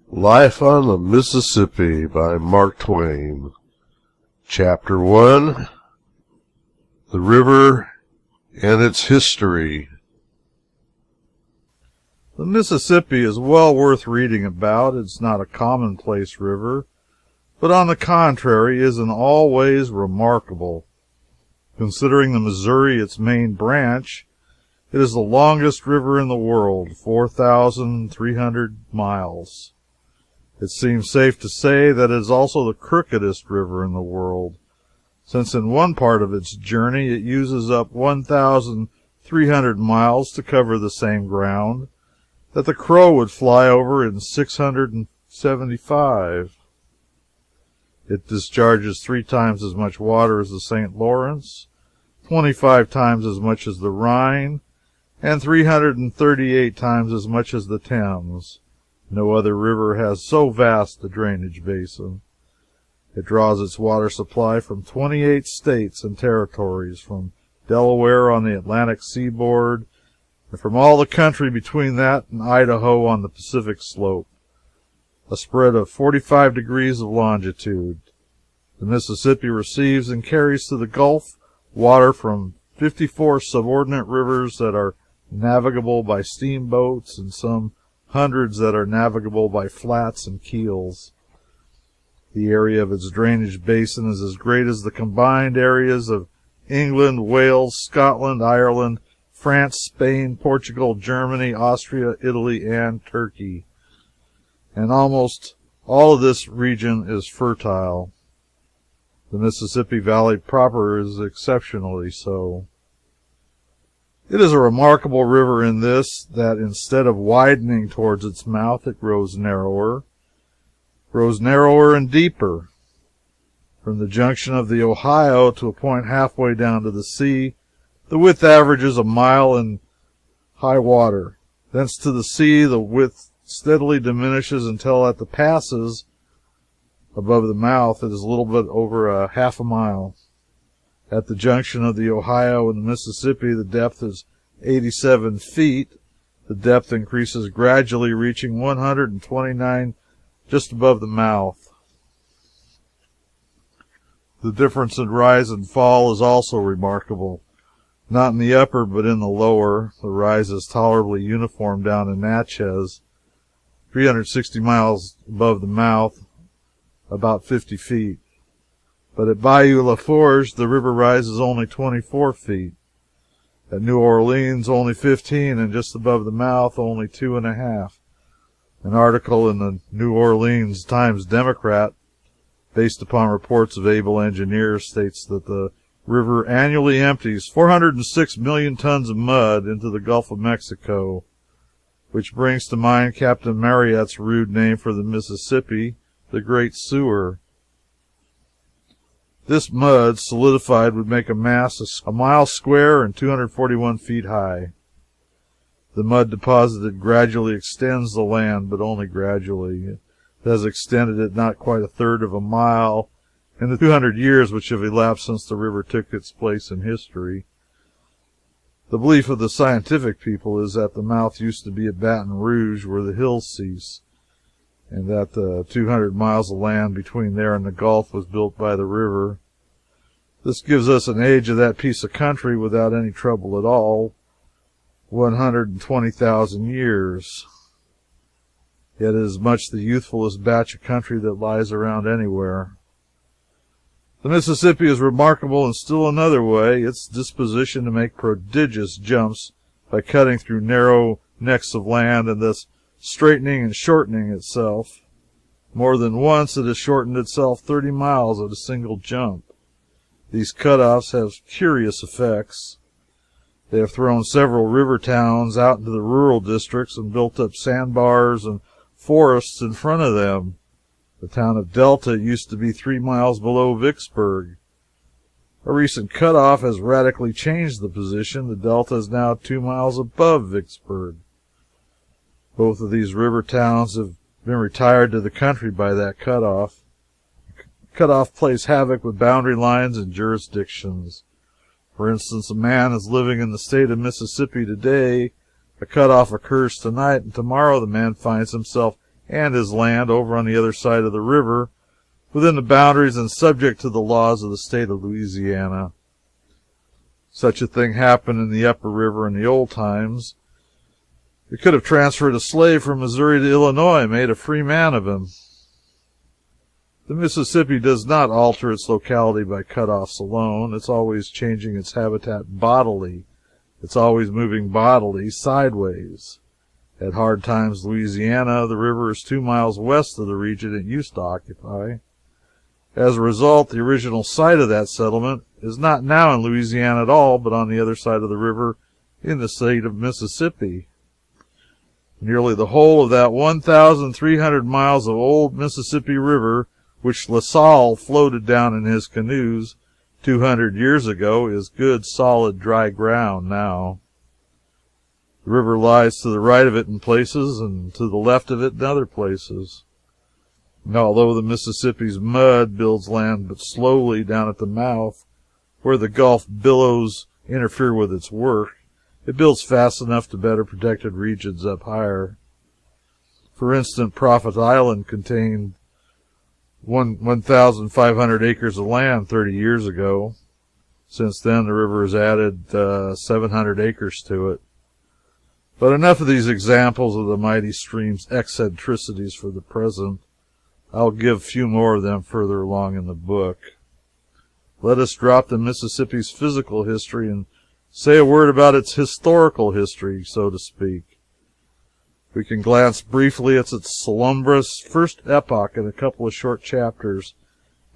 Life on the Mississippi by Mark Twain. Chapter 1. The River and its History. The Mississippi is well worth reading about. It's not a commonplace river, but on the contrary is in all ways remarkable. Considering the Missouri its main branch, it is the longest river in the world, 4,300 miles. It seems safe to say that it is also the crookedest river in the world, since in one part of its journey it uses up 1,300 miles to cover the same ground that the crow would fly over in 675. It discharges 3 times as much water as the St. Lawrence, 25 times as much as the Rhine, and 338 times as much as the Thames. No other river has so vast a drainage basin. It draws its water supply from 28 states and territories, from Delaware on the Atlantic seaboard, and from all the country between that and Idaho on the Pacific slope, a spread of 45 degrees of longitude. The Mississippi receives and carries to the Gulf water from 54 subordinate rivers that are navigable by steamboats and some hundreds that are navigable by flats and keels. The area of its drainage basin is as great as the combined areas of England, Wales, Scotland, Ireland, France, Spain, Portugal, Germany, Austria, Italy, and Turkey. And almost all of this region is fertile. The Mississippi Valley proper is exceptionally so. It is a remarkable river in this, that instead of widening towards its mouth, it grows narrower and deeper. From the junction of the Ohio to a point halfway down to the sea, the width averages a mile in high water. Thence to the sea, the width steadily diminishes until at the passes above the mouth it is a little bit over a half a mile. At the junction of the Ohio and the Mississippi, the depth is 87 feet. The depth increases gradually, reaching 129 just above the mouth. The difference in rise and fall is also remarkable. Not in the upper, but in the lower. The rise is tolerably uniform down in Natchez, 360 miles above the mouth, about 50 feet. But at Bayou Laforge, the river rises only 24 feet. At New Orleans, only 15, and just above the mouth, only 2.5. An article in the New Orleans Times-Democrat, based upon reports of able engineers, states that the river annually empties 406 million tons of mud into the Gulf of Mexico, which brings to mind Captain Marryat's rude name for the Mississippi, the Great Sewer. This mud, solidified, would make a mass a mile square and 241 feet high. The mud deposited gradually extends the land, but only gradually. It has extended it not quite a third of a mile in the 200 years which have elapsed since the river took its place in history. The belief of the scientific people is that the mouth used to be at Baton Rouge, where the hills cease, and that the 200 miles of land between there and the Gulf was built by the river. This gives us an age of that piece of country without any trouble at all, 120,000 years. Yet it is much the youthfulest batch of country that lies around anywhere. The Mississippi is remarkable in still another way, its disposition to make prodigious jumps by cutting through narrow necks of land and thus straightening and shortening itself. More than once it has shortened itself 30 miles at a single jump. These cutoffs have curious effects. They have thrown several river towns out into the rural districts and built up sandbars and forests in front of them. The town of Delta used to be 3 miles below Vicksburg. A recent cutoff has radically changed the position. The Delta is now 2 miles above Vicksburg. Both of these river towns have been retired to the country by that cutoff. Cutoff plays havoc with boundary lines and jurisdictions. For instance, a man is living in the state of Mississippi today. A cutoff occurs tonight, and tomorrow the man finds himself and his land over on the other side of the river, within the boundaries and subject to the laws of the state of Louisiana. Such a thing happened in the upper river in the old times. It could have transferred a slave from Missouri to Illinois, made a free man of him. The Mississippi does not alter its locality by cutoffs alone. It's always changing its habitat bodily. It's always moving bodily sideways. At Hard Times, Louisiana, the river is 2 miles west of the region it used to occupy. As a result, the original site of that settlement is not now in Louisiana at all, but on the other side of the river in the state of Mississippi. Nearly the whole of that 1,300 miles of old Mississippi River, which La Salle floated down in his canoes 200 years ago, is good, solid, dry ground now. The river lies to the right of it in places and to the left of it in other places. And although the Mississippi's mud builds land but slowly down at the mouth, where the Gulf billows interfere with its work, it builds fast enough to better protected regions up higher. For instance, Prophet Island contained 1,500 acres of land 30 years ago. Since then, the river has added 700 acres to it. But enough of these examples of the mighty stream's eccentricities for the present. I'll give few more of them further along in the book. Let us drop the Mississippi's physical history and say a word about its historical history, so to speak. We can glance briefly at its slumbrous first epoch in a couple of short chapters,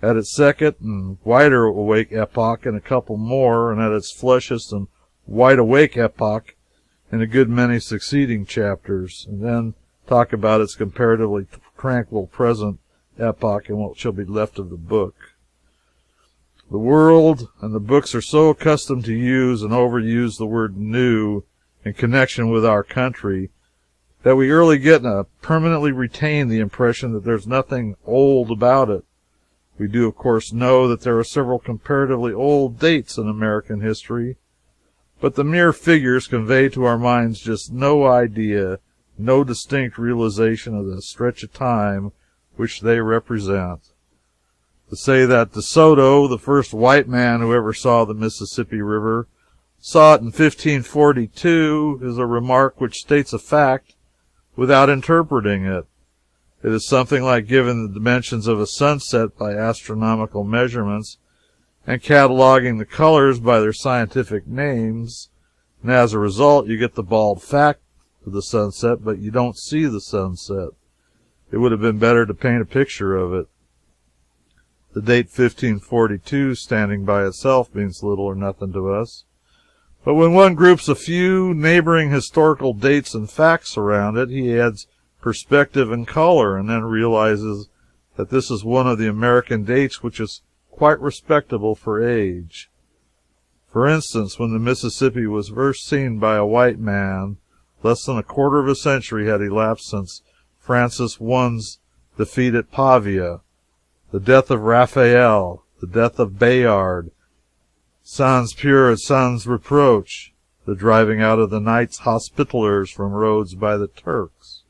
at its second and wider awake epoch in a couple more, and at its fleshiest and wide awake epoch in a good many succeeding chapters, and then talk about its comparatively tranquil present epoch and what shall be left of the book. The world and the books are so accustomed to use and overuse the word new in connection with our country that we early get and permanently retain the impression that there's nothing old about it. We do, of course, know that there are several comparatively old dates in American history, but the mere figures convey to our minds just no idea, no distinct realization of the stretch of time which they represent. To say that De Soto, the first white man who ever saw the Mississippi River, saw it in 1542 is a remark which states a fact without interpreting it. It is something like giving the dimensions of a sunset by astronomical measurements and cataloging the colors by their scientific names, and as a result you get the bald fact of the sunset, but you don't see the sunset. It would have been better to paint a picture of it. The date 1542 standing by itself means little or nothing to us. But when one groups a few neighboring historical dates and facts around it, he adds perspective and color, and then realizes that this is one of the American dates which is quite respectable for age. For instance, when the Mississippi was first seen by a white man, less than a quarter of a century had elapsed since Francis I's defeat at Pavia, the death of Raphael, the death of Bayard, Sans Peur et Sans Reproche, the driving out of the Knights Hospitallers from Rhodes by the Turks,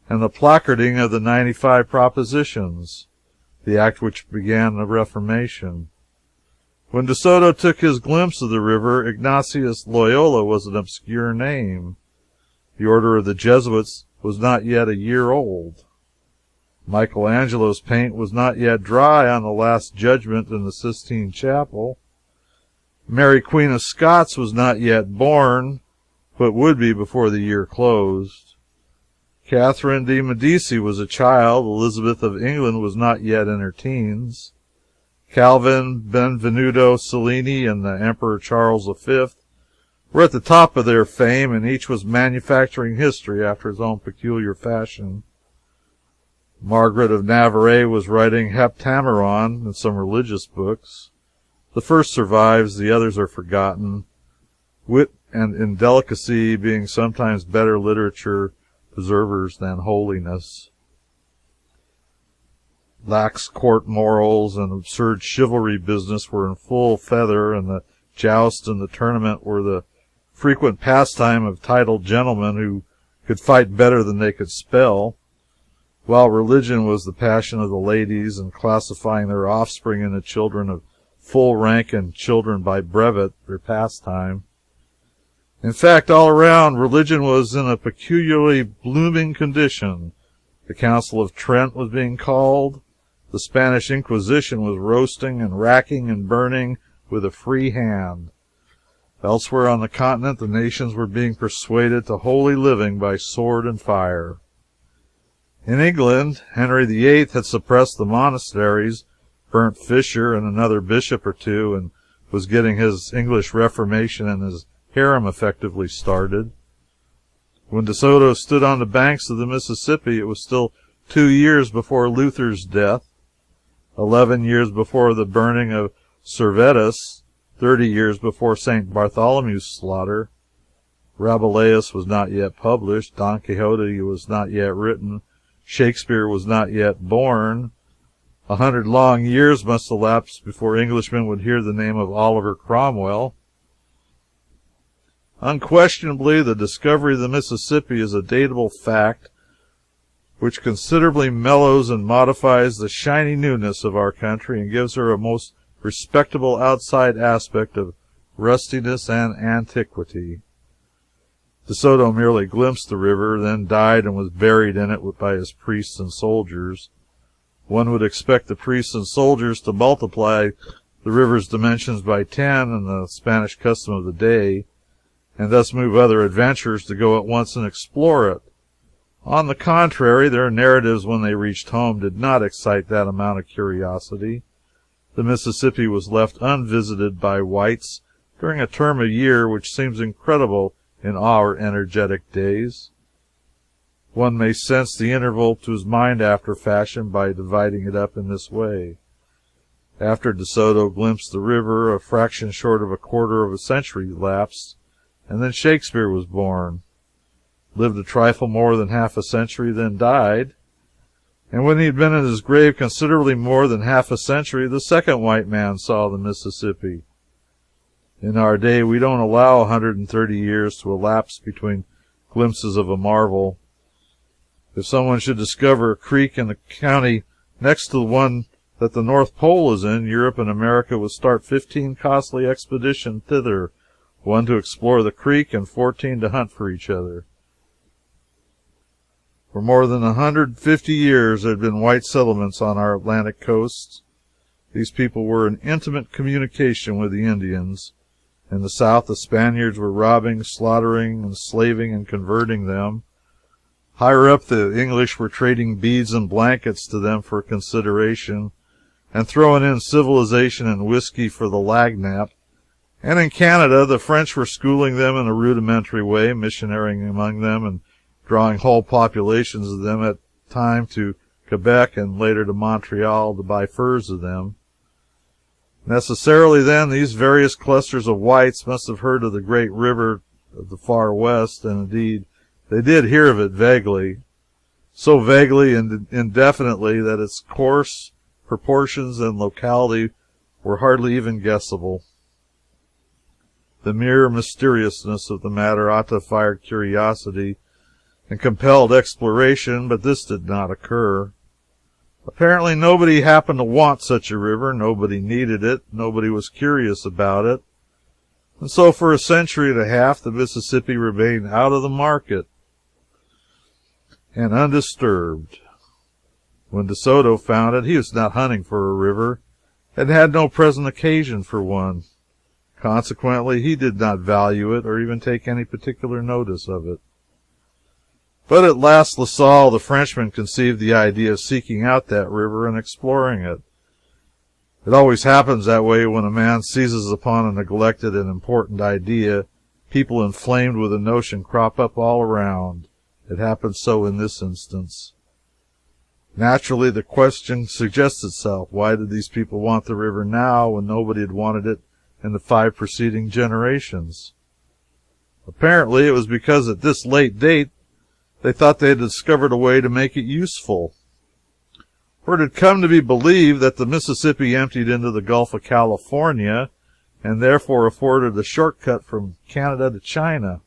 and the placarding of the 95 Propositions, the act which began the Reformation. When De Soto took his glimpse of the river, Ignatius Loyola was an obscure name. The order of the Jesuits was not yet a year old. Michelangelo's paint was not yet dry on the Last Judgment in the Sistine Chapel. Mary Queen of Scots was not yet born, but would be before the year closed. Catherine de' Medici was a child. Elizabeth of England was not yet in her teens. Calvin, Benvenuto Cellini, and the Emperor Charles V were at the top of their fame, and each was manufacturing history after his own peculiar fashion. Margaret of Navarre was writing Heptameron and some religious books. The first survives, the others are forgotten, wit and indelicacy being sometimes better literature preservers than holiness. Lax court morals and absurd chivalry business were in full feather, and the joust and the tournament were the frequent pastime of titled gentlemen who could fight better than they could spell. while religion was the passion of the ladies, and classifying their offspring into children of full rank and children by brevet, their pastime. In fact, all around, religion was in a peculiarly blooming condition. The Council of Trent was being called. The Spanish Inquisition was roasting and racking and burning with a free hand. Elsewhere on the continent, the nations were being persuaded to holy living by sword and fire. In England, Henry VIII had suppressed the monasteries, burnt Fisher and another bishop or two, and was getting his English Reformation and his harem effectively started. When De Soto stood on the banks of the Mississippi, it was still 2 years before Luther's death, 11 years before the burning of Servetus, 30 years before St. Bartholomew's slaughter. Rabelais was not yet published, Don Quixote was not yet written, Shakespeare was not yet born. 100 long years must elapse before Englishmen would hear the name of Oliver Cromwell. Unquestionably, the discovery of the Mississippi is a datable fact which considerably mellows and modifies the shiny newness of our country and gives her a most respectable outside aspect of rustiness and antiquity. De Soto merely glimpsed the river, then died and was buried in it by his priests and soldiers. One would expect the priests and soldiers to multiply the river's dimensions by 10 in the Spanish custom of the day, and thus move other adventurers to go at once and explore it. On the contrary, their narratives when they reached home did not excite that amount of curiosity. The Mississippi was left unvisited by whites during a term of year which seems incredible in our energetic days. One may sense the interval to his mind after fashion by dividing it up in this way. After De Soto glimpsed the river, a fraction short of a quarter of a century elapsed, and then Shakespeare was born. Lived a trifle more than half a century, then died. And when he had been in his grave considerably more than half a century, the second white man saw the Mississippi. In our day, we don't allow 130 years to elapse between glimpses of a marvel. If someone should discover a creek in the county next to the one that the North Pole is in, Europe and America would start 15 costly expeditions thither, one to explore the creek and 14 to hunt for each other. For more than 150 years there had been white settlements on our Atlantic coast. These people were in intimate communication with the Indians. In the South, the Spaniards were robbing, slaughtering, enslaving, and converting them. Higher up, the English were trading beads and blankets to them for consideration, and throwing in civilization and whiskey for the lagnap. And in Canada, the French were schooling them in a rudimentary way, missionarying among them, and drawing whole populations of them at time to Quebec and later to Montreal to buy furs of them. Necessarily, then, these various clusters of whites must have heard of the great river of the far west, and indeed they did hear of it vaguely, so vaguely and indefinitely that its course, proportions, and locality were hardly even guessable. The mere mysteriousness of the matter ought to have fired curiosity and compelled exploration, but this did not occur. Apparently nobody happened to want such a river, nobody needed it, nobody was curious about it, and so for a century and a half the Mississippi remained out of the market and undisturbed. When De Soto found it, he was not hunting for a river, and had no present occasion for one. Consequently, he did not value it or even take any particular notice of it. But at last La Salle, the Frenchman, conceived the idea of seeking out that river and exploring it. It always happens that way when a man seizes upon a neglected and important idea. People inflamed with a notion crop up all around. It happened so in this instance. Naturally, the question suggests itself, why did these people want the river now when nobody had wanted it in the 5 preceding generations? Apparently, it was because at this late date they thought they had discovered a way to make it useful. For it had come to be believed that the Mississippi emptied into the Gulf of California and therefore afforded a shortcut from Canada to China.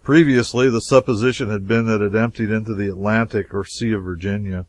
Previously, the supposition had been that it emptied into the Atlantic or Sea of Virginia.